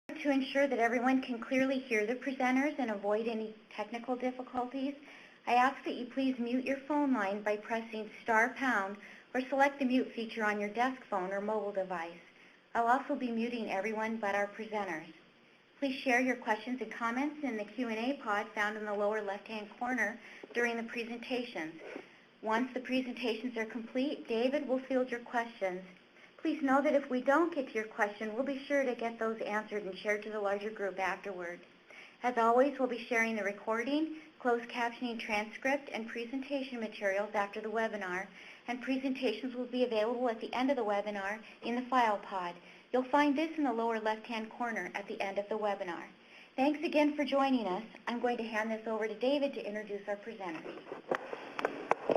to ensure that everyone can clearly hear the presenters and avoid any technical difficulties, I ask that you please mute your phone line by pressing *# or select the mute feature on your desk phone or mobile device. I'll also be muting everyone but our presenters. Please share your questions and comments in the Q&A pod found in the lower left-hand corner during the presentations. Once the presentations are complete, David will field your questions. Please know that if we don't get to your question, we'll be sure to get those answered and shared to the larger group afterwards. As always, we'll be sharing the recording, closed captioning transcript, and presentation materials after the webinar, and presentations will be available at the end of the webinar in the file pod. You'll find this in the lower left-hand corner at the end of the webinar. Thanks again for joining us. I'm going to hand this over to David to introduce our presenters.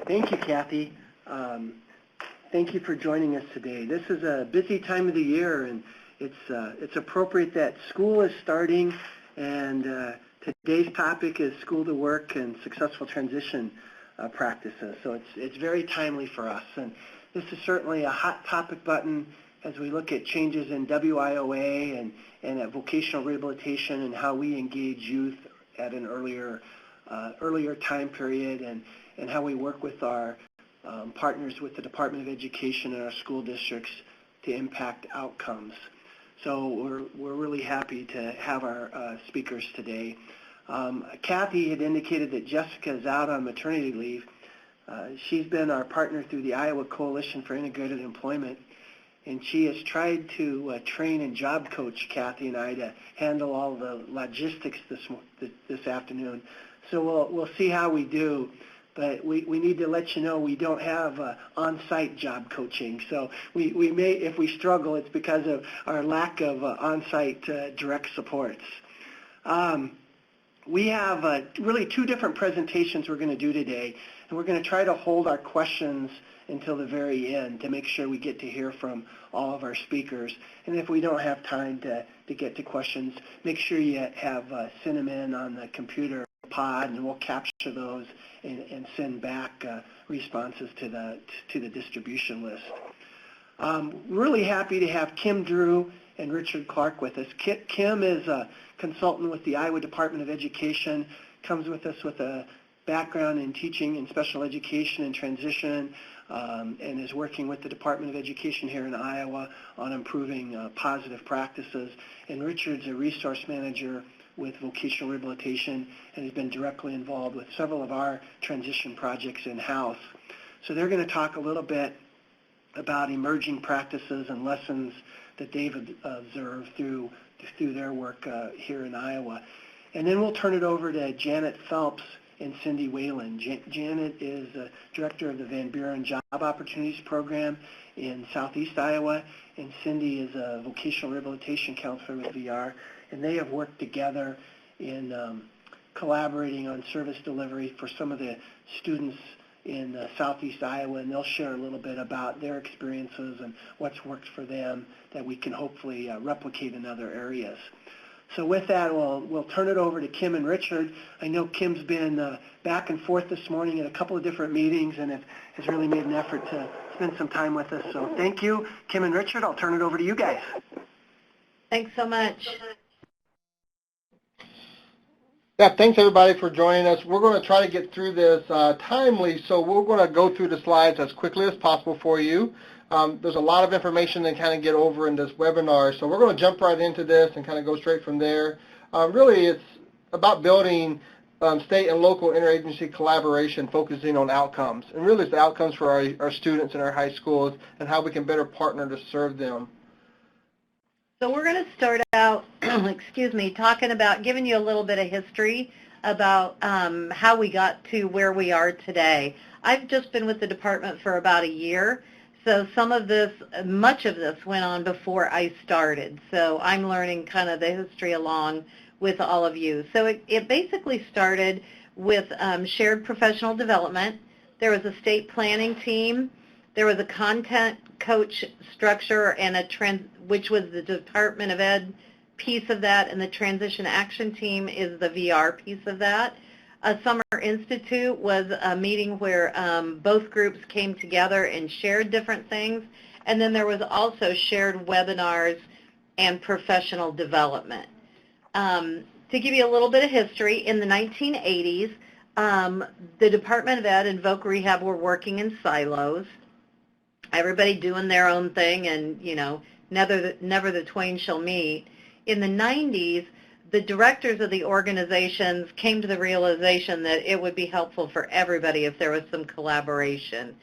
Thank you, Kathy. Thank you for joining us today. This is a busy time of the year, and it's appropriate that school is starting, and today's topic is school to work and successful transition practices. So it's very timely for us, and this is certainly a hot topic button as we look at changes in WIOA and at vocational rehabilitation and how we engage youth at an earlier time period, and how we work with our partners with the Department of Education and our school districts to impact outcomes. So we're really happy to have our speakers today. Kathy had indicated that Jessica is out on maternity leave. She's been our partner through the Iowa Coalition for Integrated Employment, and she has tried to train and job coach Kathy and I to handle all the logistics this afternoon. So we'll see how we do. But we need to let you know we don't have on-site job coaching. So we may, if we struggle, it's because of our lack of on-site direct supports. We have really two different presentations we're going to do today, and we're going to try to hold our questions until the very end to make sure we get to hear from all of our speakers. And if we don't have time to get to questions, make sure you have send them in on the computer pod, and we'll capture those and send back responses to the distribution list. Really happy to have Kim Drew and Richard Clark with us. Kim is a consultant with the Iowa Department of Education, comes with us with a background in teaching and special education and transition, and is working with the Department of Education here in Iowa on improving positive practices. And Richard's a resource manager with vocational rehabilitation and has been directly involved with several of our transition projects in-house. So they're going to talk a little bit about emerging practices and lessons that they've observed through their work here in Iowa. And then we'll turn it over to Janet Phelps and Cindy Whalen. Janet is the director of the Van Buren Job Opportunities Program in Southeast Iowa, and Cindy is a vocational rehabilitation counselor with VR. And they have worked together in collaborating on service delivery for some of the students in Southeast Iowa, and they'll share a little bit about their experiences and what's worked for them that we can hopefully replicate in other areas. So with that, we'll turn it over to Kim and Richard. I know Kim's been back and forth this morning at a couple of different meetings and has really made an effort to spend some time with us. So thank you, Kim and Richard. I'll turn it over to you guys. Thanks so much. Yeah, thanks everybody for joining us. We're going to try to get through this timely, so we're going to go through the slides as quickly as possible for you. There's a lot of information to kind of get over in this webinar, so we're going to jump right into this and kind of go straight from there. Really, it's about building state and local interagency collaboration, focusing on outcomes. And really, it's the outcomes for our students in our high schools and how we can better partner to serve them. So we're going to start out, talking about giving you a little bit of history about how we got to where we are today. I've just been with the department for about a year, so much of this went on before I started. So I'm learning kind of the history along with all of you. So it basically started with shared professional development. There was a state planning team. There was a content coach structure and which was the Department of Ed piece of that, and the Transition Action Team is the VR piece of that. A Summer Institute was a meeting where both groups came together and shared different things, and then there was also shared webinars and professional development. To give you a little bit of history, in the 1980s, the Department of Ed and Voc Rehab were working in silos, everybody doing their own thing, and, you know, never the twain shall meet. In the 90s, the directors of the organizations came to the realization that it would be helpful for everybody if there was some collaboration.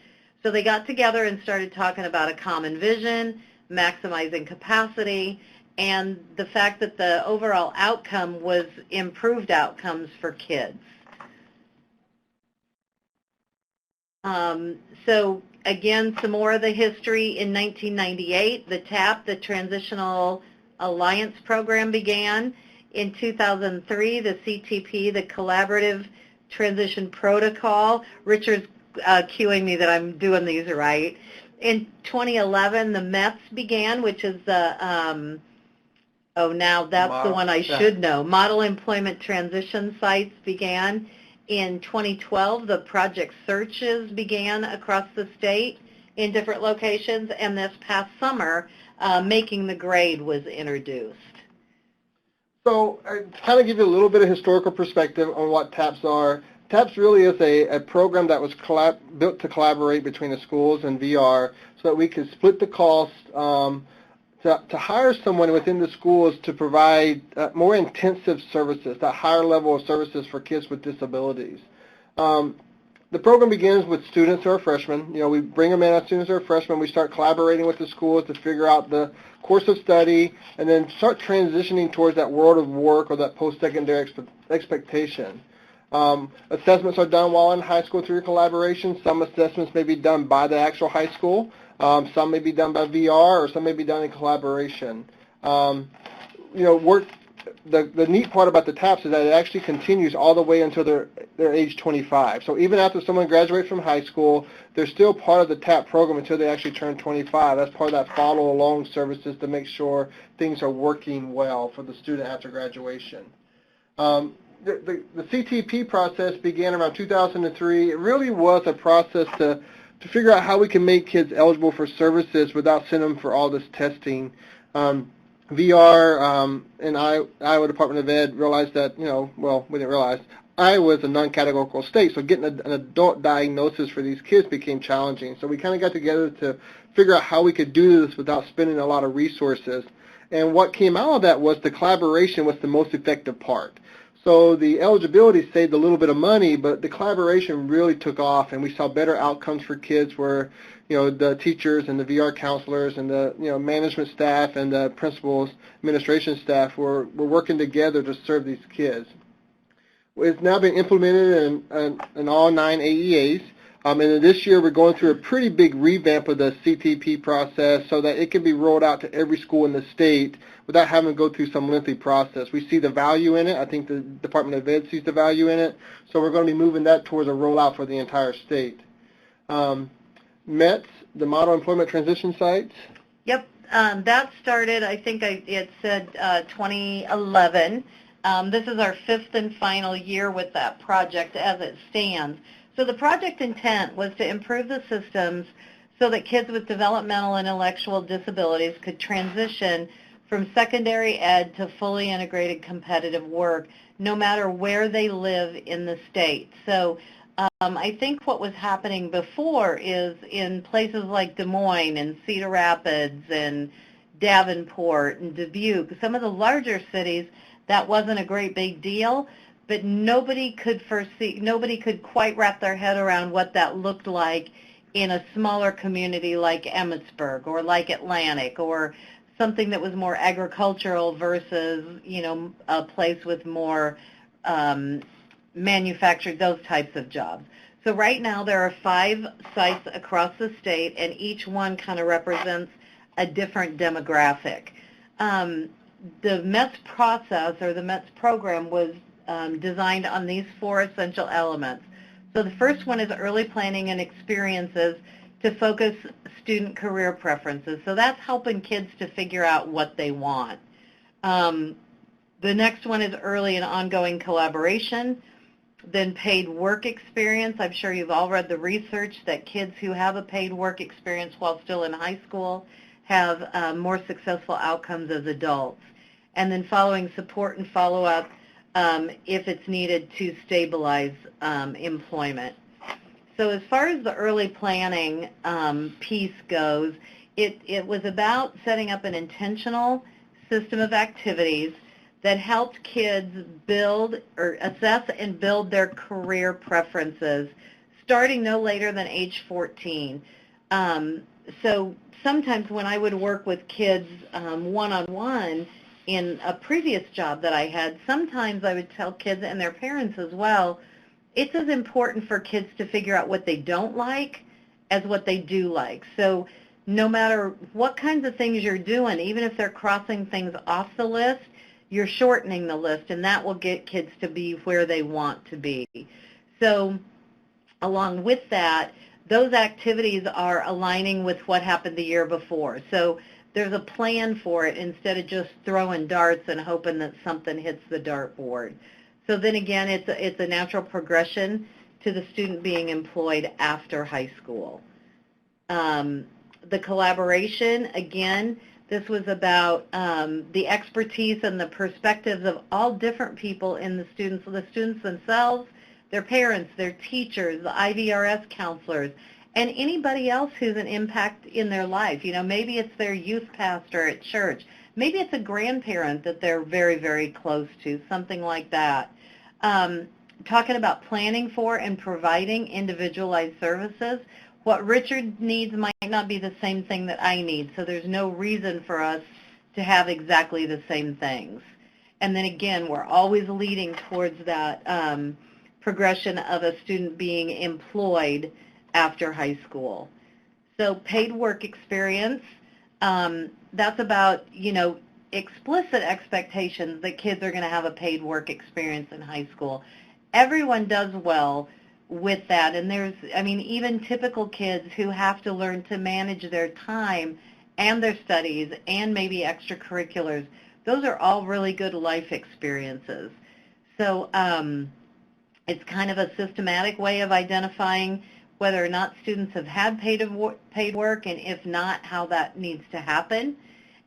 So they got together and started talking about a common vision, maximizing capacity, and the fact that the overall outcome was improved outcomes for kids. So again, some more of the history. In 1998, the TAP, the Transitional Alliance Program, began. In 2003, the CTP, the Collaborative Transition Protocol. Richard's cueing me that I'm doing these right. In 2011, the METS began, which is the, now that's the one I should know. Model Employment Transition Sites began. In 2012, the project searches began across the state in different locations, and this past summer, Making the Grade was introduced. So to kind of give you a little bit of historical perspective on what TAPs are, TAPs really is a program that was built to collaborate between the schools and VR so that we could split the cost to hire someone within the schools to provide more intensive services, that higher level of services for kids with disabilities. The program begins with students who are freshmen. You know, we bring them in as students who are freshmen. We start collaborating with the schools to figure out the course of study and then start transitioning towards that world of work or that post-secondary expectation. Assessments are done while in high school through collaboration. Some assessments may be done by the actual high school. Some may be done by VR, or some may be done in collaboration. You know, the neat part about the TAPs is that it actually continues all the way until they're age 25. So even after someone graduates from high school, they're still part of the TAP program until they actually turn 25. That's part of that follow-along services to make sure things are working well for the student after graduation. The CTP process began around 2003. It really was a process to figure out how we can make kids eligible for services without sending them for all this testing. VR and Iowa Department of Ed realized that, you know, well, we didn't realize, Iowa is a non-categorical state, so getting an adult diagnosis for these kids became challenging. So we kind of got together to figure out how we could do this without spending a lot of resources. And what came out of that was the collaboration was the most effective part. So the eligibility saved a little bit of money, but the collaboration really took off, and we saw better outcomes for kids where, you know, the teachers and the VR counselors and the, you know, management staff and the principals, administration staff were working together to serve these kids. It's now been implemented in all 9 AEAs. And then this year we're going through a pretty big revamp of the CTP process so that it can be rolled out to every school in the state without having to go through some lengthy process. We see the value in it. I think the Department of Ed sees the value in it. So we're going to be moving that towards a rollout for the entire state. METS, the Model Employment Transition Sites. Yep, that started, I think it said 2011. This is our 5th and final year with that project as it stands. So the project intent was to improve the systems so that kids with developmental and intellectual disabilities could transition from secondary ed to fully integrated competitive work, no matter where they live in the state. So I think what was happening before is in places like Des Moines and Cedar Rapids and Davenport and Dubuque, some of the larger cities, that wasn't a great big deal, but nobody could quite wrap their head around what that looked like in a smaller community like Emmitsburg or like Atlantic or something that was more agricultural versus, you know, a place with more manufactured, those types of jobs. So right now there are 5 sites across the state, and each one kind of represents a different demographic. The METS process, or the METS program, was designed on these 4 essential elements. So the first one is early planning and experiences to focus student career preferences. So that's helping kids to figure out what they want. The next one is early and ongoing collaboration. Then paid work experience. I'm sure you've all read the research that kids who have a paid work experience while still in high school have more successful outcomes as adults. And then following support and follow-up if it's needed to stabilize employment. So as far as the early planning piece goes, it was about setting up an intentional system of activities that helped kids build or assess and build their career preferences starting no later than age 14. So sometimes when I would work with kids one-on-one in a previous job that I had, sometimes I would tell kids and their parents as well, it's as important for kids to figure out what they don't like as what they do like. So no matter what kinds of things you're doing, even if they're crossing things off the list, you're shortening the list, and that will get kids to be where they want to be. So along with that, those activities are aligning with what happened the year before. So there's a plan for it instead of just throwing darts and hoping that something hits the dartboard. So then again, it's a natural progression to the student being employed after high school. The collaboration, again, this was about the expertise and the perspectives of all different people in the students themselves, their parents, their teachers, the IVRS counselors, and anybody else who's an impact in their life. You know, maybe it's their youth pastor at church. Maybe it's a grandparent that they're very, very close to, something like that. Talking about planning for and providing individualized services. What Richard needs might not be the same thing that I need, so there's no reason for us to have exactly the same things. And then again, we're always leading towards that progression of a student being employed after high school. So paid work experience, that's about, you know, explicit expectations that kids are going to have a paid work experience in high school. Everyone does well with that, and there's, I mean, even typical kids who have to learn to manage their time and their studies and maybe extracurriculars, those are all really good life experiences. So it's kind of a systematic way of identifying whether or not students have had paid work, and if not, how that needs to happen.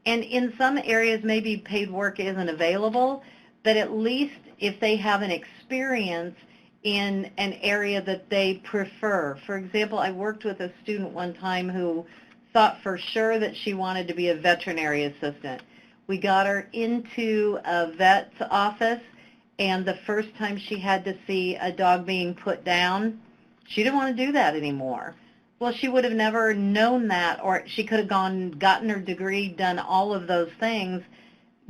And in some areas, maybe paid work isn't available, but at least if they have an experience in an area that they prefer. For example, I worked with a student one time who thought for sure that she wanted to be a veterinary assistant. We got her into a vet's office, and the first time she had to see a dog being put down, she didn't want to do that anymore. Well, she would have never known that, or she could have gotten her degree, done all of those things,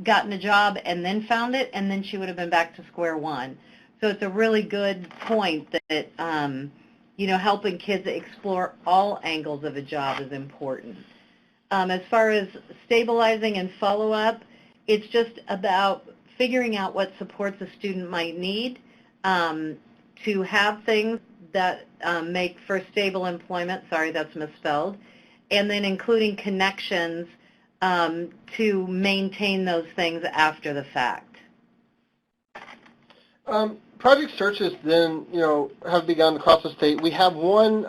gotten a job, and then found it, and then she would have been back to square one. So it's a really good point that, you know, helping kids explore all angles of a job is important. As far as stabilizing and follow-up, it's just about figuring out what supports a student might need to have things that make for stable employment. Sorry, that's misspelled. And then including connections to maintain those things after the fact. Project searches then, you know, have begun across the state. We have one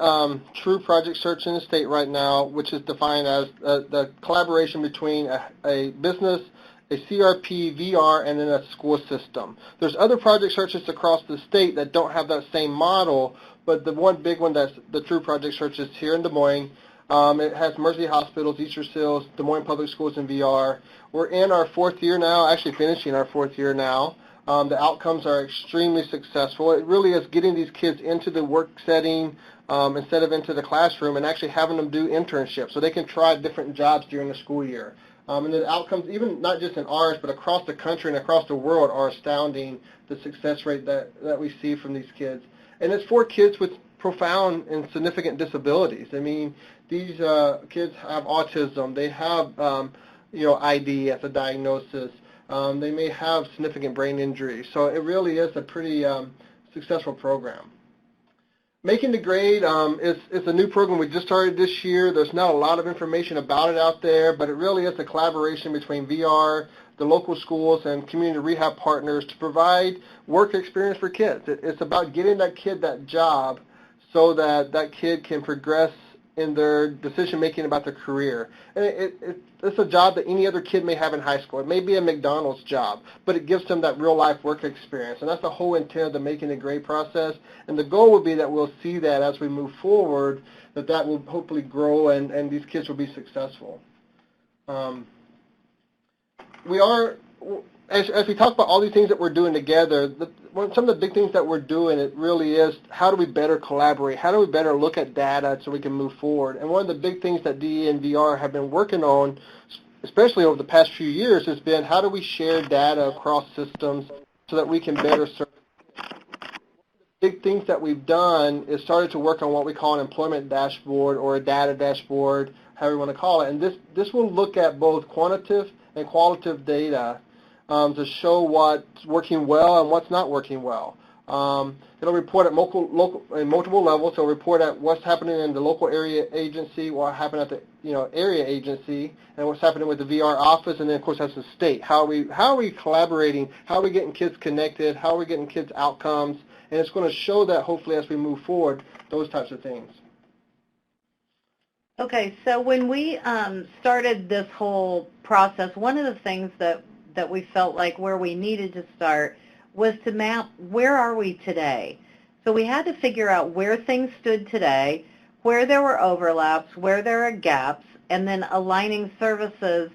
true project search in the state right now, which is defined as the collaboration between a business, a CRP, VR, and then a school system. There's other project searches across the state that don't have that same model, but the one big one that's the true project search is here in Des Moines. It has Mercy Hospitals, Easter Seals, Des Moines Public Schools, and VR. We're in our fourth year now, actually finishing our fourth year now. The outcomes are extremely successful. It really is getting these kids into the work setting instead of into the classroom, and actually having them do internships so they can try different jobs during the school year. And the outcomes, even not just in ours, but across the country and across the world, are astounding, the success rate that we see from these kids. And it's for kids with profound and significant disabilities. I mean, these kids have autism. They have, you know, ID as a diagnosis. They may have significant brain injury. So it really is a pretty successful program. Making the Grade is a new program we just started this year. There's not a lot of information about it out there, but it really is a collaboration between VR, the local schools, and community rehab partners to provide work experience for kids. It's about getting that kid that job so that that kid can progress in their decision-making about their career. And it's a job that any other kid may have in high school. It may be a McDonald's job, but it gives them that real-life work experience. And that's the whole intent of the Making It Great process. And the goal would be that we'll see that as we move forward, that will hopefully grow and these kids will be successful. As we talk about all these things that we're doing together, some of the big things that we're doing, it really is how do we better collaborate? How do we better look at data so we can move forward? And one of the big things that DE and VR have been working on, especially over the past few years, has been how do we share data across systems so that we can better serve. Big things that we've done is started to work on what we call an employment dashboard or a data dashboard, however you want to call it. And this will look at both quantitative and qualitative data to show what's working well and what's not working well. It'll report at multiple levels. So it'll report at what's happening in the local area agency, what happened at the area agency, and what's happening with the VR office, and then of course that's the state. How are we collaborating? How are we getting kids connected? How are we getting kids outcomes? And it's going to show that hopefully as we move forward, those types of things. Okay, so when we started this whole process, one of the things that we felt like where we needed to start was to map where are we today. So we had to figure out where things stood today, where there were overlaps, where there are gaps, and then aligning services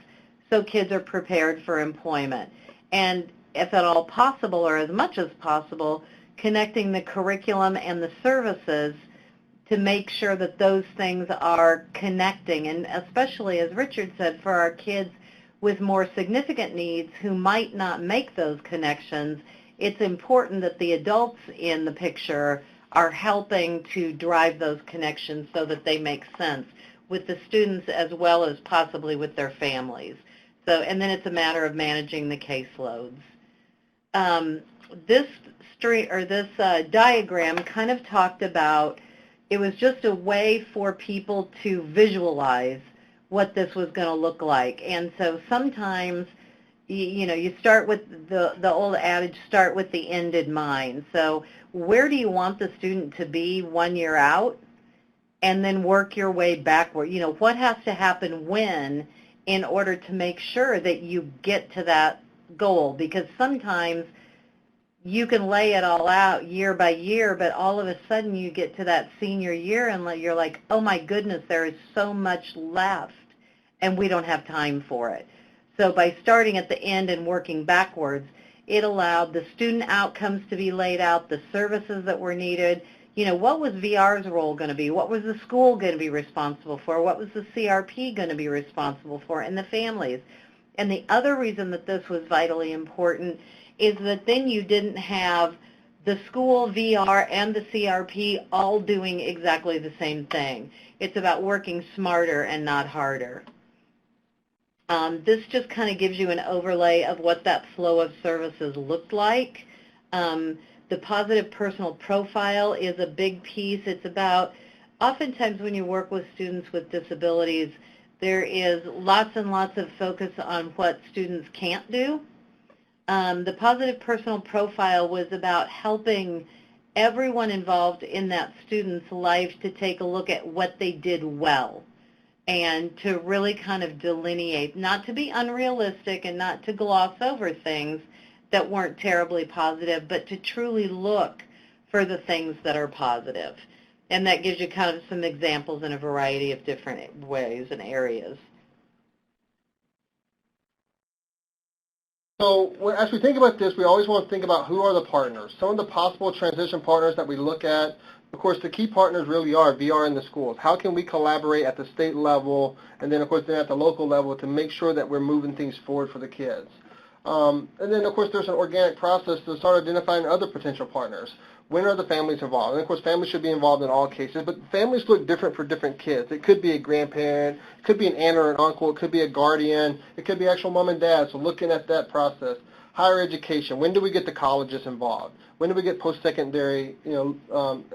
so kids are prepared for employment. And if at all possible, or as much as possible, connecting the curriculum and the services to make sure that those things are connecting, and especially, as Richard said, for our kids with more significant needs who might not make those connections, it's important that the adults in the picture are helping to drive those connections so that they make sense with the students as well as possibly with their families. So, and then it's a matter of managing the caseloads. This diagram kind of talked about, it was just a way for people to visualize what this was going to look like. And so sometimes, you start with the old adage, start with the end in mind. So where do you want the student to be 1 year out? And then work your way backward. What has to happen when in order to make sure that you get to that goal? Because sometimes you can lay it all out year by year, but all of a sudden you get to that senior year and you're like, oh my goodness, there is so much left, and we don't have time for it. So by starting at the end and working backwards, it allowed the student outcomes to be laid out, the services that were needed. What was VR's role going to be? What was the school going to be responsible for? What was the CRP going to be responsible for? And the families. And the other reason that this was vitally important is that then you didn't have the school, VR, and the CRP all doing exactly the same thing. It's about working smarter and not harder. This just kind of gives you an overlay of what that flow of services looked like. The positive personal profile is a big piece. It's about, oftentimes when you work with students with disabilities, there is lots and lots of focus on what students can't do. The positive personal profile was about helping everyone involved in that student's life to take a look at what they did well and to really kind of delineate, not to be unrealistic and not to gloss over things that weren't terribly positive, but to truly look for the things that are positive. And that gives you kind of some examples in a variety of different ways and areas. So as we think about this, we always want to think about who are the partners. Some of the possible transition partners that we look at, of course, the key partners really are VR in the schools. How can we collaborate at the state level and then, of course, then at the local level to make sure that we're moving things forward for the kids? And then, of course, there's an organic process to start identifying other potential partners. When are the families involved? And, of course, families should be involved in all cases, but families look different for different kids. It could be a grandparent, it could be an aunt or an uncle, it could be a guardian, it could be actual mom and dad, so looking at that process. Higher education, when do we get the colleges involved? When do we get post-secondary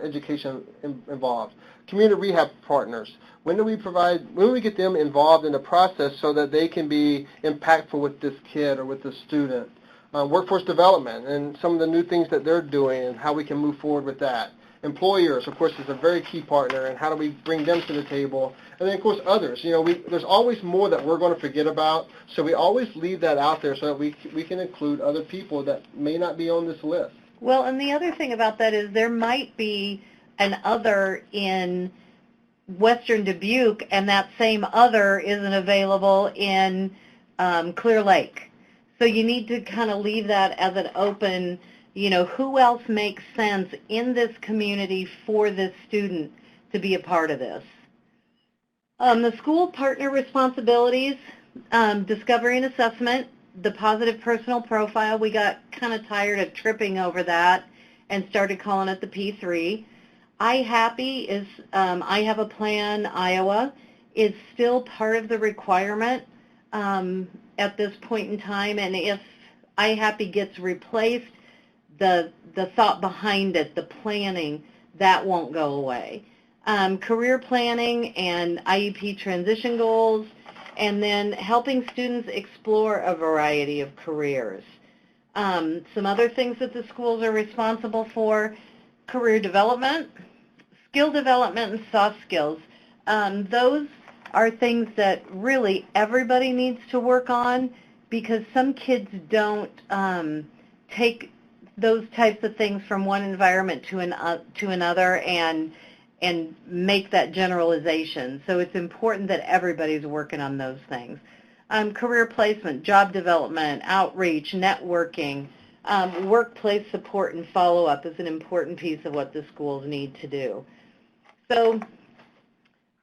education involved? Community rehab partners, when do we get them involved in the process so that they can be impactful with this kid or with this student? Workforce development and some of the new things that they're doing and how we can move forward with that. Employers, of course, is a very key partner, and how do we bring them to the table? And then, of course, others. There's always more that we're going to forget about, so we always leave that out there so that we can include other people that may not be on this list. Well, and the other thing about that is there might be an other in Western Dubuque, and that same other isn't available in Clear Lake. So you need to kind of leave that as an open, who else makes sense in this community for this student to be a part of this. The school partner responsibilities, discovery and assessment, the positive personal profile. We got kind of tired of tripping over that and started calling it the P3. happy is, I have a plan, Iowa, is still part of the requirement at this point in time, and if happy gets replaced, the thought behind it, the planning, that won't go away. Career planning and IEP transition goals, and then helping students explore a variety of careers. Some other things that the schools are responsible for: career development, skill development, and soft skills. Those are things that really everybody needs to work on, because some kids don't take those types of things from one environment to another and make that generalization. So it's important that everybody's working on those things. Career placement, job development, outreach, networking, workplace support and follow-up is an important piece of what the schools need to do. So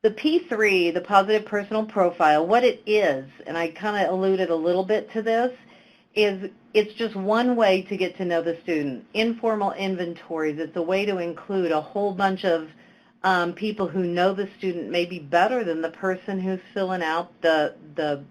the P3, the positive personal profile, what it is, and I kind of alluded a little bit to this, is it's just one way to get to know the student. Informal inventories, it's a way to include a whole bunch of people who know the student maybe better than the person who's filling out the